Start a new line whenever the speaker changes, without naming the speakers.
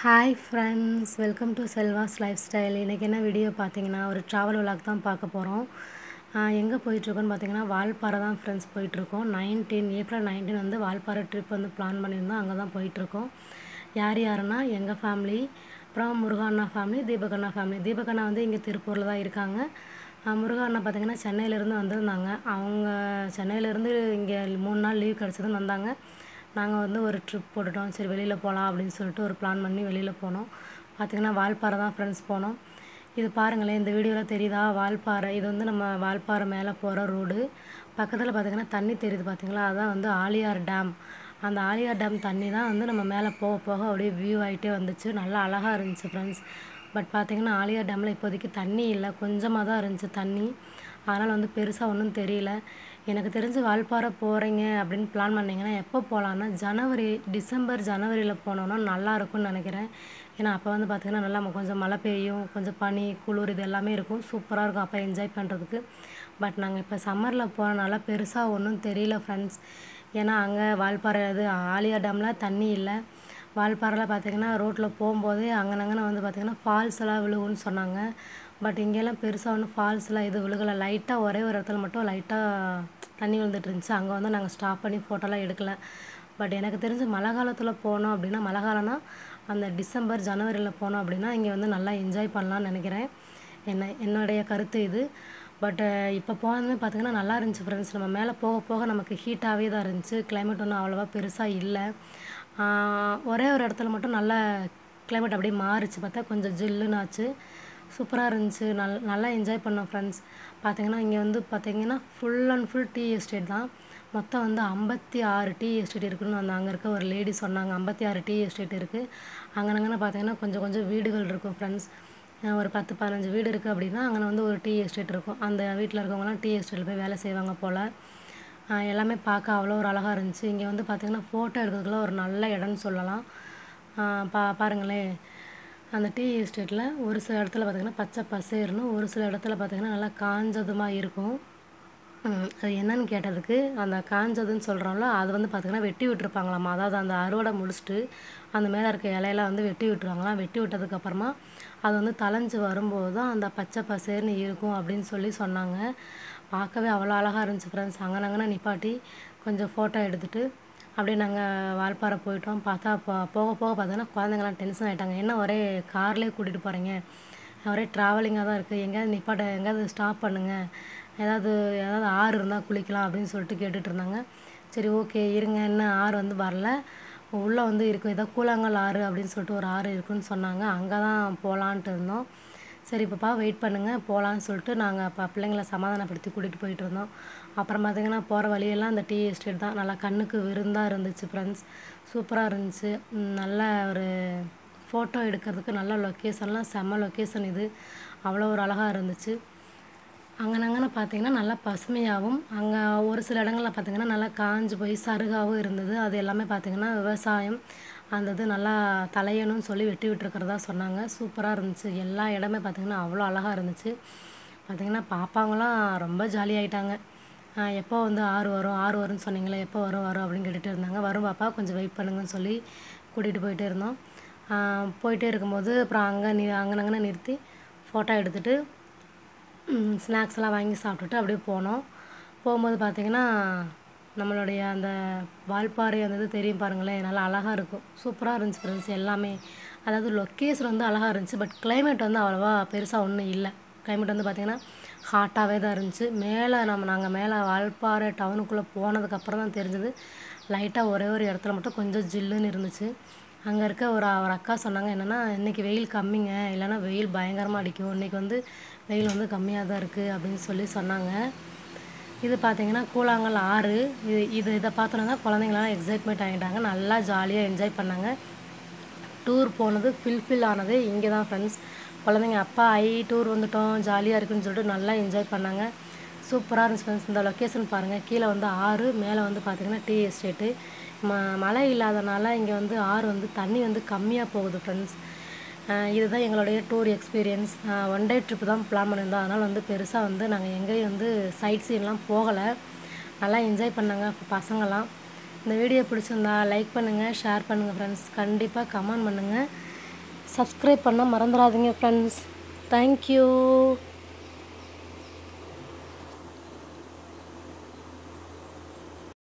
Hi friends, welcome to Selva's lifestyle. இன்றைக்கி என்ன video பார்த்தீங்கன்னா, ஒரு ட்ராவல் விலாக் தான் பார்க்க போகிறோம். எங்கே போயிட்டுருக்கோன்னு பார்த்தீங்கன்னா, வால்பாறை தான் ஃப்ரெண்ட்ஸ் போயிட்டுருக்கோம். ஏப்ரல் 19 வந்து வால்பாறை ட்ரிப் வந்து பிளான் பண்ணியிருந்தோம். அங்கே தான் போயிட்டுருக்கோம். யாருன்னா எங்கள் ஃபேமிலி, அப்புறம் முருகா அண்ணா ஃபேமிலி, தீபக் அண்ணா ஃபேமிலி. தீபக் அண்ணா வந்து இங்கே திருப்பூரில் தான் இருக்காங்க. முருகா அண்ணா பார்த்திங்கன்னா சென்னையிலேருந்து வந்திருந்தாங்க. அவங்க சென்னையிலேருந்து இங்கே 3 நாள் லீவ் கிடச்சதுன்னு வந்தாங்க. நாங்கள் வந்து ஒரு ட்ரிப் போட்டுட்டோம். சரி வெளியில் போகலாம் அப்படின்னு சொல்லிட்டு ஒரு பிளான் பண்ணி வெளியில் போனோம். பார்த்திங்கன்னா வால்பாறை தான் ஃப்ரெண்ட்ஸ் போனோம். இது பாருங்களேன், இந்த வீடியோவில் தெரியுதா வால்பாறை? இது வந்து நம்ம வால்பாறை மேலே போகிற ரோடு. பக்கத்தில் பார்த்திங்கன்னா தண்ணி தெரியுது பார்த்திங்களா, அதுதான் வந்து ஆழியார் டேம். அந்த ஆழியார் டேம் தண்ணி தான் வந்து நம்ம மேலே போக போக அப்படியே வியூ ஆகிட்டே வந்துச்சு. நல்லா அழகாக இருந்துச்சு ஃப்ரெண்ட்ஸ். பட் பார்த்திங்கன்னா ஆழியார் டேமில் இப்போதைக்கு தண்ணி இல்லை, கொஞ்சமாக தான் இருந்துச்சு தண்ணி. அதனால் வந்து பெருசாக ஒன்றும் தெரியல. எனக்கு தெரிஞ்சு வால்பாறை போகிறீங்க அப்படின்னு பிளான் பண்ணிங்கன்னா எப்போ போகலான்னா டிசம்பர் ஜனவரியில் போனோன்னா நல்லாயிருக்கும்னு நினைக்கிறேன். ஏன்னா அப்போ வந்து பார்த்திங்கன்னா நல்லா கொஞ்சம் மழை பெய்யும், கொஞ்சம் பனி குளிர் இது எல்லாமே இருக்கும். சூப்பராக இருக்கும் அப்போ என்ஜாய் பண்ணுறதுக்கு. பட் நாங்கள் இப்போ சம்மரில் போகிறனால பெருசாக ஒன்றும் தெரியல ஃப்ரெண்ட்ஸ். ஏன்னா அங்கே வால்பாறை ஆழியார் டேமில் தண்ணி இல்லை. வால்பாறையில் பார்த்திங்கன்னா ரோட்டில் போகும்போதே அங்கனங்கன்னு வந்து பார்த்திங்கன்னா ஃபால்ஸ் எல்லாம் விழுகுன்னு சொன்னாங்க. பட் இங்கெல்லாம் பெருசாக ஒன்றும் ஃபால்ஸ்லாம் எதுவும் விழுகலை. லைட்டாக ஒரே ஒரு இடத்துல மட்டும் லைட்டாக தண்ணி விழுந்துட்டு இருந்துச்சு. அங்கே வந்து நாங்கள் ஸ்டாப் பண்ணி ஃபோட்டோலாம் எடுக்கல. பட் எனக்கு தெரிஞ்சு மழை காலத்தில் போனோம் அப்படின்னா, மழை காலம்னா அந்த டிசம்பர் ஜனவரியில் போனோம் அப்படின்னா இங்கே வந்து நல்லா என்ஜாய் பண்ணலான்னு நினைக்கிறேன். என்னுடைய கருத்து இது. பட் இப்போ போனதுமே பார்த்திங்கன்னா நல்லா இருந்துச்சு ஃப்ரெண்ட்ஸ். நம்ம மேலே போக போக நமக்கு ஹீட்டாகவே தான் இருந்துச்சு. கிளைமேட் ஒன்றும் அவ்வளோவா பெருசாக இல்லை. ஒரே ஒரு இடத்துல மட்டும் நல்ல கிளைமேட் அப்படியே மாறிச்சு. பார்த்தா கொஞ்சம் ஜில்லுன்னு ஆச்சு. சூப்பராக இருந்துச்சு. நல்லா என்ஜாய் பண்ணோம் ஃப்ரெண்ட்ஸ். பார்த்திங்கன்னா இங்கே வந்து பார்த்திங்கன்னா full and full tea estate தான். மொத்தம் வந்து 56 டீ எஸ்டேட் இருக்குதுன்னு அங்கே இருக்க ஒரு லேடி சொன்னாங்க. 56 டீ எஸ்டேட் இருக்குது. அங்கனங்கன்னு பார்த்திங்கன்னா கொஞ்சம் கொஞ்சம் வீடுகள் இருக்கும் ஃப்ரெண்ட்ஸ். ஒரு 10-15 வீடு இருக்குது அப்படின்னா அங்கே வந்து ஒரு டீ எஸ்டேட் இருக்கும். அந்த வீட்டில் இருக்கவங்களாம் டீ எஸ்டேட்டில் போய் வேலை செய்வாங்க போல். எல்லாமே பார்க்க அவ்வளோ ஒரு அழகாக இருந்துச்சு. இங்கே வந்து பார்த்திங்கன்னா ஃபோட்டோ எடுக்கிறதுக்குலாம் ஒரு நல்ல இடம்னு சொல்லலாம். பாருங்களேன், அந்த டீ எஸ்டேட்டில் ஒரு சில இடத்துல பார்த்திங்கன்னா பச்சை பசேர்னும், ஒரு சில இடத்துல பார்த்திங்கன்னா நல்லா காஞ்சதுமாக இருக்கும். அது என்னன்னு கேட்டதுக்கு, அந்த காஞ்சதுன்னு சொல்கிறோம்ல, அது வந்து பார்த்திங்கன்னா வெட்டி விட்டுருப்பாங்களாம்மா. அதாவது அந்த அறுவடை முடிச்சுட்டு அந்த மேலே இருக்க இலையெல்லாம் வந்து வெட்டி விட்டுருவாங்களாம். வெட்டி விட்டதுக்கப்புறமா அது வந்து தளைஞ்சு வரும்போது தான் அந்த பச்சை பசேர்னு இருக்கும் அப்படின்னு சொன்னாங்க. பார்க்கவே அவ்வளோ அழகாக இருந்துச்சு ஃப்ரெண்ட்ஸ். அங்கனங்கன்னு நிப்பாட்டி கொஞ்சம் ஃபோட்டோ எடுத்துகிட்டு அப்படியே நாங்கள் வால்பாறை போயிட்டோம். பார்த்தா போக போக பார்த்தீங்கன்னா குழந்தைங்களாம் டென்ஷன் ஆகிட்டாங்க. என்ன ஒரே கார்லேயே கூட்டிகிட்டு போகிறீங்க, ஒரே ட்ராவலிங்காக தான் இருக்குது, எங்கேயாவது ஸ்டாப் பண்ணுங்கள், ஏதாவது ஆறு இருந்தால் குளிக்கலாம் அப்படின்னு சொல்லிட்டு கேட்டுட்டு இருந்தாங்க. சரி ஓகே இருங்க, என்ன ஆறு வந்து வரல, உள்ளே வந்து இருக்கும், ஏதோ கூழாங்கல் ஆறு அப்படின்னு சொல்லிட்டு ஒரு ஆறு இருக்குதுன்னு சொன்னாங்க. அங்கே தான் போகலான்ட்டு இருந்தோம். சரி பாப்பா வெயிட் பண்ணுங்கள் போகலான்னு சொல்லிட்டு நாங்கள் அப்போ பிள்ளைங்களை சமாதானப்படுத்தி கூட்டிகிட்டு போயிட்டு இருந்தோம். அப்புறம் பார்த்திங்கன்னா போகிற வழியெல்லாம் அந்த டீ எஸ்டேட் தான். நல்லா கண்ணுக்கு விருந்தாக இருந்துச்சு ஃப்ரெண்ட்ஸ். சூப்பராக இருந்துச்சு. நல்ல ஒரு ஃபோட்டோ எடுக்கிறதுக்கு நல்ல லொக்கேஷன்லாம் செம்ம லொக்கேஷன் இது. அவ்வளோ ஒரு அழகாக இருந்துச்சு. அங்கனங்கன்னு பார்த்திங்கன்னா நல்லா பசுமையாகவும், அங்கே ஒரு சில இடங்களில் பார்த்திங்கன்னா நல்லா காஞ்சு போய் சருகாகவும் இருந்தது. அது எல்லாமே பார்த்திங்கன்னா விவசாயம் அந்த இது நல்லா தலையணும்னு சொல்லி வெட்டி விட்டுருக்கிறதா சொன்னாங்க. சூப்பராக இருந்துச்சு. எல்லா இடமே பார்த்திங்கன்னா அவ்வளோ அழகாக இருந்துச்சு. பார்த்திங்கன்னா பாப்பாங்களாம் ரொம்ப ஜாலியாகிட்டாங்க. எப்போ வந்து ஆறு வரும்னு சொன்னீங்களே, எப்போ வரும் அப்படின்னு கேட்டுகிட்டு இருந்தாங்க. வரும் பாப்பா கொஞ்சம் வெயிட் பண்ணுங்கன்னு சொல்லி கூட்டிகிட்டு போயிட்டே இருந்தோம். போயிட்டே இருக்கும்போது அப்புறம் அங்கனங்கன்னு நிறுத்தி ஃபோட்டோ எடுத்துகிட்டு ஸ்நாக்ஸ்லாம் வாங்கி சாப்பிட்டுட்டு அப்படியே போனோம். போகும்போது பார்த்திங்கன்னா நம்மளுடைய அந்த வால்பாறை அந்த இது தெரியும் பாருங்களேன், நல்லா அழகாக இருக்கும். சூப்பராக இருந்துச்சு ஃப்ரெண்ட்ஸ் எல்லாமே. அதாவது லொக்கேஷன் வந்து அழகாக இருந்துச்சு. பட் கிளைமேட் வந்து அவ்வளோவா பெருசாக ஒன்றும் இல்லை. கிளைமேட் வந்து பார்த்திங்கன்னா ஹாட்டாகவே தான் இருந்துச்சு. நாங்கள் மேலே வால்பாறை டவுனுக்குள்ளே போனதுக்கப்புறம் தான் தெரிஞ்சது, லைட்டாக ஒரே ஒரு இடத்துல மட்டும் கொஞ்சம் ஜில்லுன்னு இருந்துச்சு. அங்கே இருக்க ஒரு அக்கா சொன்னாங்க என்னென்னா, இன்றைக்கி வெயில் கம்மிங்க, இல்லைன்னா வெயில் பயங்கரமாக அடிக்கும், இன்றைக்கி வந்து வெயில் வந்து கம்மியாக தான் இருக்குது அப்படின்னு சொன்னாங்க. இது பார்த்திங்கன்னா கூழாங்கல் ஆறு. இதை பார்த்தோன்னா குழந்தைங்களாம் எக்ஸைட்மெண்ட் ஆகிட்டாங்க. நல்லா ஜாலியாக என்ஜாய் பண்ணாங்க. டூர் போனது ஃபில் ஆனது இங்கே தான் ஃப்ரெண்ட்ஸ். குழந்தைங்க அப்பா டூர் வந்துட்டோம் ஜாலியாக இருக்குதுன்னு சொல்லிட்டு நல்லா என்ஜாய் பண்ணாங்க. சூப்பராக இருந்துச்சு ஃப்ரெண்ட்ஸ். இந்த லொக்கேஷன் பாருங்கள், கீழே வந்து ஆறு, மேலே வந்து பார்த்திங்கன்னா டீ எஸ்டேட்டு. மழை இல்லாதனால இங்கே வந்து ஆறு வந்து தண்ணி வந்து கம்மியாக போகுது ஃப்ரெண்ட்ஸ். இதுதான் எங்களுடைய tour experience. One day trip தான் பிளான் பண்ணியிருந்தோம். அதனால் வந்து பெருசாக வந்து நாங்கள் எங்கேயும் வந்து சைட் சீன்லாம் போகலை. நல்லா என்ஜாய் பண்ணாங்க பசங்கள்லாம். இந்த வீடியோ பிடிச்சிருந்தா லைக் பண்ணுங்கள், ஷேர் பண்ணுங்கள் ஃப்ரெண்ட்ஸ். கண்டிப்பாக கமெண்ட் பண்ணுங்கள். சப்ஸ்கிரைப் பண்ண மறந்துடாதீங்க ஃப்ரெண்ட்ஸ். தேங்க்யூ.